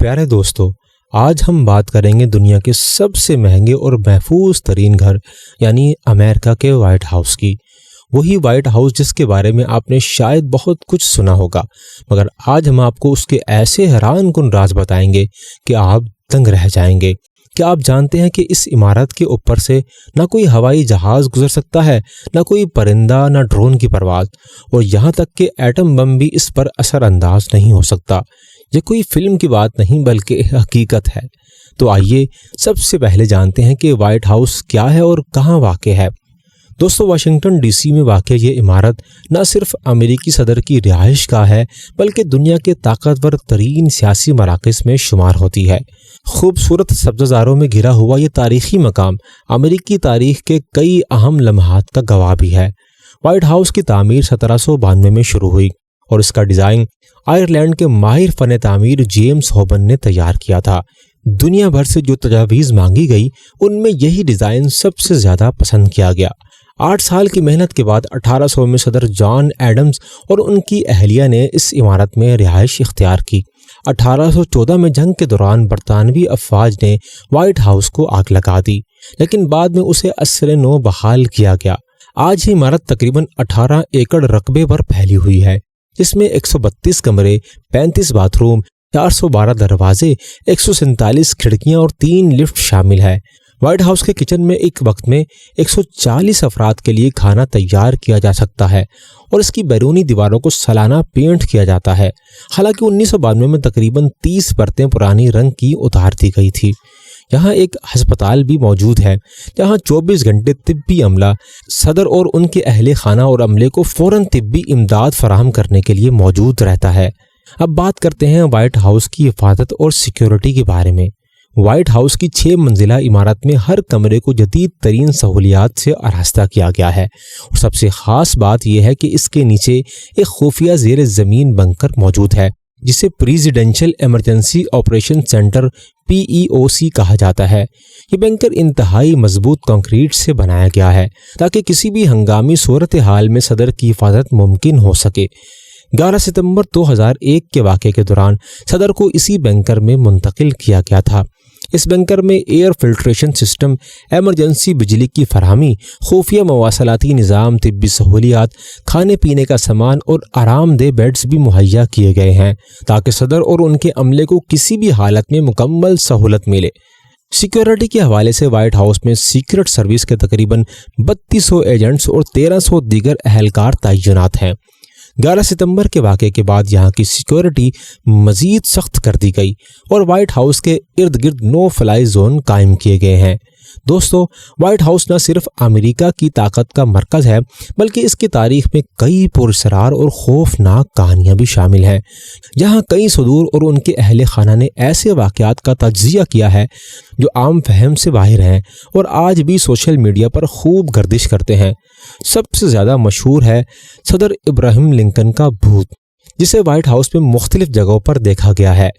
प्यारे दोस्तों, आज हम बात करेंगे दुनिया के सबसे महंगे और महफूज तरीन घर यानी अमेरिका के वाइट हाउस की। वही वाइट हाउस जिसके बारे में आपने शायद बहुत कुछ सुना होगा, मगर आज हम आपको उसके ऐसे हैरान कुन राज बताएंगे कि आप दंग रह जाएंगे। क्या आप जानते हैं कि इस इमारत के ऊपर से ना कोई हवाई जहाज़ गुजर सकता है, ना कोई परिंदा, ना ड्रोन की परवाज़, और यहाँ तक कि एटम बम भी इस पर असरअंदाज नहीं हो सकता। ये कोई फिल्म की बात नहीं बल्कि हकीकत है। तो आइए सबसे पहले जानते हैं कि वाइट हाउस क्या है और कहाँ वाक़ है। दोस्तों, वाशिंगटन डीसी में वाक़ ये इमारत न सिर्फ अमेरिकी सदर की रिहाइश गाह है बल्कि दुनिया के ताकतवर तरीन सियासी मराकज़ में शुमार होती है। खूबसूरत सब्ज़ारों में घिरा हुआ ये तारीख़ी मकाम अमेरिकी तारीख़ के कई अहम लम्हात का गवाह भी है। वाइट हाउस की तामीर 1792 में शुरू हुई और इसका डिज़ाइन आयरलैंड के माहिर फ़न तामीर जेम्स हॉबन ने तैयार किया था। दुनिया भर से जो तजावीज़ मांगी गई उनमें यही डिज़ाइन सबसे ज़्यादा पसंद किया गया। 8 साल की मेहनत के बाद 1800 में सदर जॉन एडम्स और उनकी अहलिया ने इस इमारत में रिहाइश इख्तियार की। 1814 में जंग के दौरान बरतानवी अफवाज ने वाइट हाउस को आग लगा दी, लेकिन बाद में उसे असर नो बहाल किया गया। आज ये इमारत तकरीबन 18 एकड़ रकबे पर फैली हुई है, जिसमें 132 कमरे, 35 बाथरूम, 412 दरवाजे, 147 खिड़कियां और 3 लिफ्ट शामिल है। व्हाइट हाउस के किचन में एक वक्त में 140 अफराद के लिए खाना तैयार किया जा सकता है और इसकी बैरूनी दीवारों को सालाना पेंट किया जाता है। हालांकि 1992 में तकरीबन 30 परतें पुरानी रंग की उतार दी गई थी। यहाँ एक अस्पताल भी मौजूद है जहाँ 24 घंटे तिब्बी अमला सदर और उनके अहले खाना और अमले को फ़ौरन तिब्बी इमदाद फराहम करने के लिए मौजूद रहता है। अब बात करते हैं वाइट हाउस की हिफाजत और सिक्योरिटी के बारे में। वाइट हाउस की 6 मंजिला इमारत में हर कमरे को जदीद तरीन सहूलियात से आरास्ता किया गया है और सबसे ख़ास बात यह है कि इसके नीचे एक खुफिया ज़ेर ज़मीन बंकर मौजूद है जिसे presidential emergency operation centre PEOC कहा जाता है। ये बंकर इंतहाई मजबूत कंक्रीट से बनाया गया है ताकि किसी भी हंगामी सूरत हाल में सदर की हिफाजत मुमकिन हो सके। 11 सितंबर 2001 के वाक़े के दौरान सदर को इसी बंकर में मुंतकिल किया गया था। इस बंकर में एयर फिल्ट्रेशन सिस्टम, एमरजेंसी बिजली की फरहमी, खुफिया मवासलाती निज़ाम, तिब्बी सहूलियात, खाने पीने का सामान और आरामदेह बेड्स भी मुहैया किए गए हैं ताकि सदर और उनके अमले को किसी भी हालत में मुकम्मल सहूलत मिले। सिक्योरिटी के हवाले से वाइट हाउस में सीक्रेट सर्विस के तकरीबन 3200 एजेंट्स और 1300 दीगर अहलकार तैनात हैं। 11 सितंबर के वाक़े के बाद यहाँ की सिक्योरिटी मज़ीद सख्त कर दी गई और वाइट हाउस के इर्द गिर्द नो फ्लाई जोन कायम किए गए हैं। दोस्तों, वाइट हाउस न सिर्फ अमेरिका की ताकत का मरकज़ है बल्कि इसकी तारीख़ में कई पुरस्कार और खौफनाक कहानियाँ भी शामिल हैं। यहाँ कई सदूर और उनके अहले खाना ने ऐसे वाक़यात का तज्ज़िया किया है जो आम फहम से बाहर हैं और आज भी सोशल मीडिया पर खूब गर्दिश करते हैं। सबसे ज़्यादा मशहूर है सदर इब्राहिम लिंकन का भूत, जिसे वाइट हाउस में मुख्तलिफ जगहों पर देखा गया है।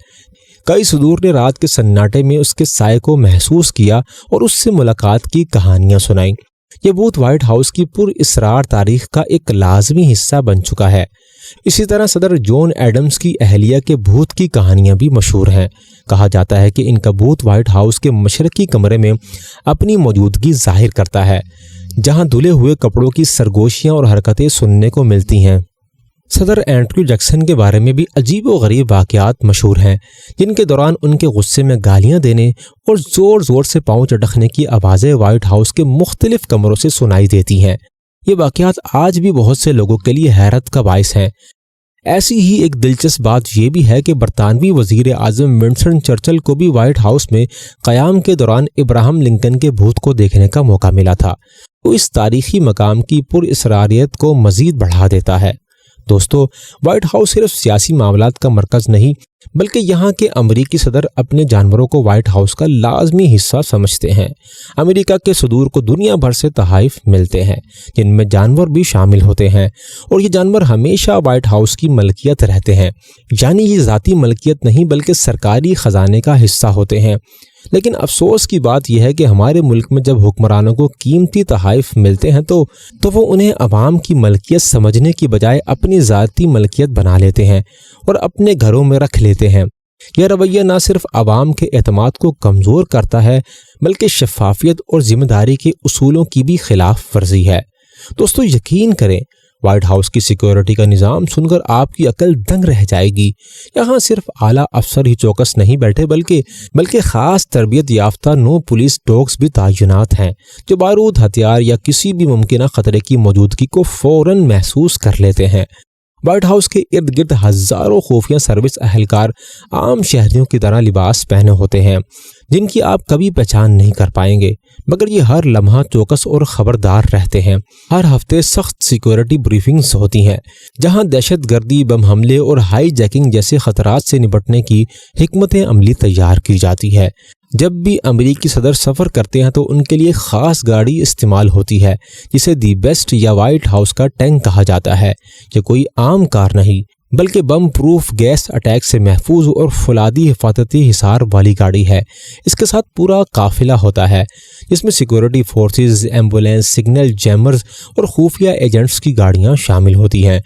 कई सदूर ने रात के सन्नाटे में उसके साए को महसूस किया और उससे मुलाकात की कहानियां सुनाई। ये भूत वाइट हाउस की पुरअसरार तारीख का एक लाजमी हिस्सा बन चुका है। इसी तरह सदर जॉन एडम्स की अहलिया के भूत की कहानियां भी मशहूर हैं। कहा जाता है कि इनका भूत वाइट हाउस के मशरकी कमरे में अपनी मौजूदगी जाहिर करता है, जहां धुले हुए कपड़ों की सरगोशियां और हरकतें सुनने को मिलती हैं। सदर एंड्रयू जैक्सन के बारे में भी अजीब व गरीब वाक़यात मशहूर हैं, जिनके दौरान उनके गुस्से में गालियां देने और ज़ोर ज़ोर से पाँव चटकने की आवाज़ें वाइट हाउस के मुख्तलिफ कमरों से सुनाई देती हैं। ये वाक़यात आज भी बहुत से लोगों के लिए हैरत का बाइस हैं। ऐसी ही एक दिलचस्प बात यह भी है कि बरतानवी वज़ीर आज़म विंस्टन चर्चिल को भी वाइट हाउस में क़याम के दौरान इब्राहिम लिंकन के भूत को देखने का मौका मिला था। तो इस तारीख़ी मकाम की पुरअसरारियत को मज़ीद बढ़ा देता है। दोस्तों, व्हाइट हाउस सिर्फ सियासी मामलात का मरकज़ नहीं बल्कि यहाँ के अमरीकी सदर अपने जानवरों को व्हाइट हाउस का लाजमी हिस्सा समझते हैं। अमेरिका के सदूर को दुनिया भर से तहाइफ मिलते हैं जिनमें जानवर भी शामिल होते हैं और ये जानवर हमेशा व्हाइट हाउस की मलकियत रहते हैं, यानी ये ज़ाती मलकियत नहीं बल्कि सरकारी ख़जाने का हिस्सा होते हैं। लेकिन अफसोस की बात यह है कि हमारे मुल्क में जब हुक्मरानों को कीमती तहाइफ मिलते हैं तो वो उन्हें अवाम की मलकियत समझने की बजाय अपनी ज़ाती मलकियत बना लेते हैं और अपने घरों में रख लेते हैं। یہ رویہ نہ صرف عوام کے اعتماد کو کمزور کرتا ہے بلکہ شفافیت اور ذمہ داری کے اصولوں کی بھی خلاف ورزی ہے۔ دوستو یقین کریں، وائٹ ہاؤس کی سیکیورٹی کا نظام سن کر آپ کی عقل دنگ رہ جائے گی۔ یہاں صرف اعلیٰ افسر ہی چوکس نہیں بیٹھے بلکہ خاص تربیت یافتہ 9 پولیس ڈاگز بھی تعینات ہیں جو بارود، ہتھیار یا کسی بھی ممکنہ خطرے کی موجودگی کو فوراً محسوس کر لیتے ہیں۔ وائٹ ہاؤس کے ارد گرد ہزاروں خفیہ سروس اہلکار عام شہریوں کی طرح لباس پہنے ہوتے ہیں جن کی آپ کبھی پہچان نہیں کر پائیں گے، مگر یہ ہر لمحہ چوکس اور خبردار رہتے ہیں۔ ہر ہفتے سخت سیکیورٹی بریفنگز ہوتی ہیں جہاں دہشت گردی، بم حملے اور ہائی جیکنگ جیسے خطرات سے نپٹنے کی حکمت عملی تیار کی جاتی ہے۔ جب بھی امریکی صدر سفر کرتے ہیں تو ان کے لیے خاص گاڑی استعمال ہوتی ہے جسے دی بیسٹ یا وائٹ ہاؤس کا ٹینک کہا جاتا ہے۔ یہ کوئی عام کار نہیں بلکہ بم پروف، گیس اٹیک سے محفوظ اور فولادی حفاظتی حصار والی گاڑی ہے۔ اس کے ساتھ پورا قافلہ ہوتا ہے جس میں سیکیورٹی فورسز، ایمبولینس، سگنل جیمرز اور خفیہ ایجنٹس کی گاڑیاں شامل ہوتی ہیں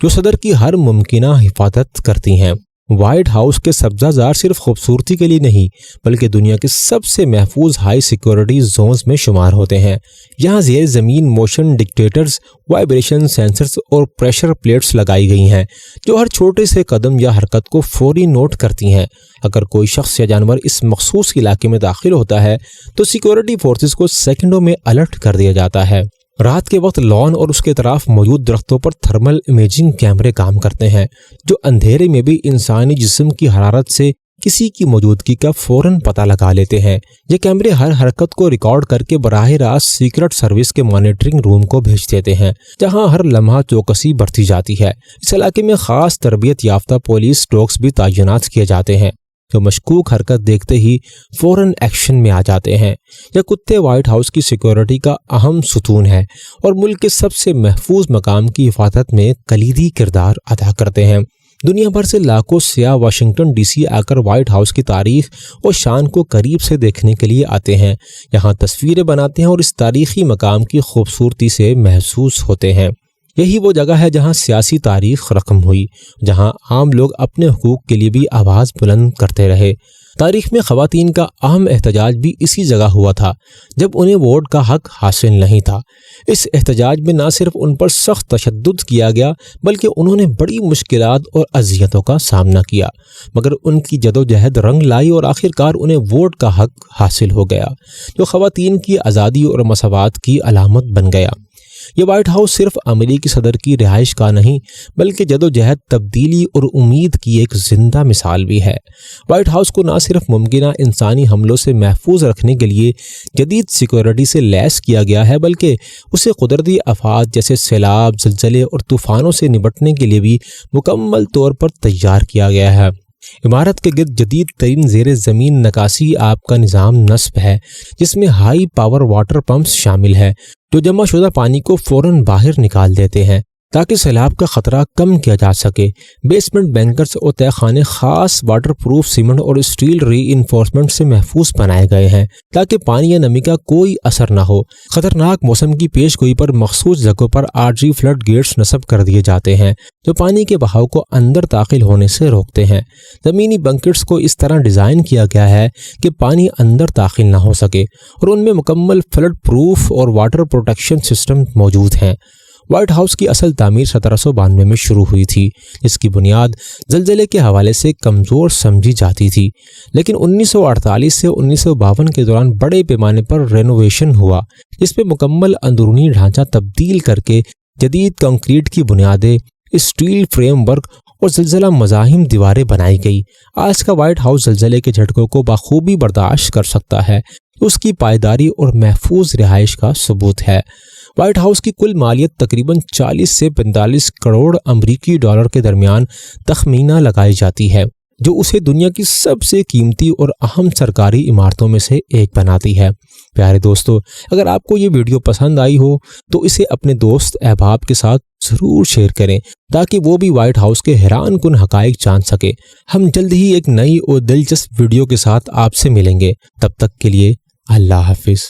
جو صدر کی ہر ممکنہ حفاظت کرتی ہیں۔ وائٹ ہاؤس کے سبزہ زار صرف خوبصورتی کے لیے نہیں بلکہ دنیا کے سب سے محفوظ ہائی سیکیورٹی زونز میں شمار ہوتے ہیں۔ یہاں زیر زمین موشن ڈکٹیٹرز، وائبریشن سینسرز اور پریشر پلیٹس لگائی گئی ہیں جو ہر چھوٹے سے قدم یا حرکت کو فوری نوٹ کرتی ہیں۔ اگر کوئی شخص یا جانور اس مخصوص علاقے میں داخل ہوتا ہے تو سیکیورٹی فورسز کو سیکنڈوں میں الرٹ کر دیا جاتا ہے۔ رات کے وقت لان اور اس کے اطراف موجود درختوں پر تھرمل امیجنگ کیمرے کام کرتے ہیں جو اندھیرے میں بھی انسانی جسم کی حرارت سے کسی کی موجودگی کا فوراً پتہ لگا لیتے ہیں۔ یہ کیمرے ہر حرکت کو ریکارڈ کر کے براہ راست سیکرٹ سروس کے مانیٹرنگ روم کو بھیج دیتے ہیں جہاں ہر لمحہ چوکسی برتی جاتی ہے۔ اس علاقے میں خاص تربیت یافتہ پولیس ڈاگز بھی تعینات کیے جاتے ہیں جو مشکوک حرکت دیکھتے ہی فوراً ایکشن میں آ جاتے ہیں۔ یہ کتے وائٹ ہاؤس کی سیکیورٹی کا اہم ستون ہے اور ملک کے سب سے محفوظ مقام کی حفاظت میں کلیدی کردار ادا کرتے ہیں۔ دنیا بھر سے لاکھوں سیاح واشنگٹن ڈی سی آ کر وائٹ ہاؤس کی تاریخ اور شان کو قریب سے دیکھنے کے لیے آتے ہیں، یہاں تصویریں بناتے ہیں اور اس تاریخی مقام کی خوبصورتی سے محسوس ہوتے ہیں۔ یہی وہ جگہ ہے جہاں سیاسی تاریخ رقم ہوئی، جہاں عام لوگ اپنے حقوق کے لیے بھی آواز بلند کرتے رہے۔ تاریخ میں خواتین کا اہم احتجاج بھی اسی جگہ ہوا تھا جب انہیں ووٹ کا حق حاصل نہیں تھا۔ اس احتجاج میں نہ صرف ان پر سخت تشدد کیا گیا بلکہ انہوں نے بڑی مشکلات اور اذیتوں کا سامنا کیا، مگر ان کی جدوجہد رنگ لائی اور آخرکار انہیں ووٹ کا حق حاصل ہو گیا جو خواتین کی آزادی اور مساوات کی علامت بن گیا۔ یہ وائٹ ہاؤس صرف امریکی صدر کی رہائش کا نہیں بلکہ جدوجہد، تبدیلی اور امید کی ایک زندہ مثال بھی ہے۔ وائٹ ہاؤس کو نہ صرف ممکنہ انسانی حملوں سے محفوظ رکھنے کے لیے جدید سیکیورٹی سے لیس کیا گیا ہے بلکہ اسے قدرتی آفات جیسے سیلاب، زلزلے اور طوفانوں سے نپٹنے کے لیے بھی مکمل طور پر تیار کیا گیا ہے۔ عمارت کے گرد جدید ترین زیر زمین نکاسی آب کا نظام نصب ہے جس میں ہائی پاور واٹر پمپس شامل ہے جو جمع شدہ پانی کو فوراً باہر نکال دیتے ہیں تاکہ سیلاب کا خطرہ کم کیا جا سکے۔ بیسمنٹ بینکرز اور تہہ خانے خاص واٹر پروف سیمنٹ اور اسٹیل ری انفورسمنٹ سے محفوظ بنائے گئے ہیں تاکہ پانی یا نمی کا کوئی اثر نہ ہو۔ خطرناک موسم کی پیش گوئی پر مخصوص جگہوں پر عارضی فلڈ گیٹس نصب کر دیے جاتے ہیں جو پانی کے بہاؤ کو اندر داخل ہونے سے روکتے ہیں۔ زمینی بنکرز کو اس طرح ڈیزائن کیا گیا ہے کہ پانی اندر داخل نہ ہو سکے اور ان میں مکمل فلڈ پروف اور واٹر پروٹیکشن سسٹم موجود ہیں۔ وائٹ ہاؤس کی اصل تعمیر 1792 میں شروع ہوئی تھی جس کی بنیاد زلزلے کے حوالے سے کمزور سمجھی جاتی تھی، لیکن 1948 سے 1952 کے دوران بڑے پیمانے پر رینوویشن ہوا جس میں مکمل اندرونی ڈھانچہ تبدیل کر کے جدید کنکریٹ کی بنیادیں، اسٹیل فریم ورک اور زلزلہ مزاحم دیواریں بنائی گئی۔ آج کا وائٹ ہاؤس زلزلے کے جھٹکوں کو بخوبی برداشت کر سکتا ہے، اس کی پائیداری اور محفوظ رہائش کا ثبوت ہے۔ وائٹ ہاؤس کی کل مالیت تقریباً 40 سے 45 کروڑ امریکی ڈالر کے درمیان تخمینہ لگائی جاتی ہے جو اسے دنیا کی سب سے قیمتی اور اہم سرکاری عمارتوں میں سے ایک بناتی ہے۔ پیارے دوستو، اگر آپ کو یہ ویڈیو پسند آئی ہو تو اسے اپنے دوست احباب کے ساتھ ضرور شیئر کریں تاکہ وہ بھی وائٹ ہاؤس کے حیران کن حقائق جان سکے۔ ہم جلد ہی ایک نئی اور دلچسپ ویڈیو کے ساتھ آپ سے ملیں گے، تب تک کے لیے اللہ حافظ۔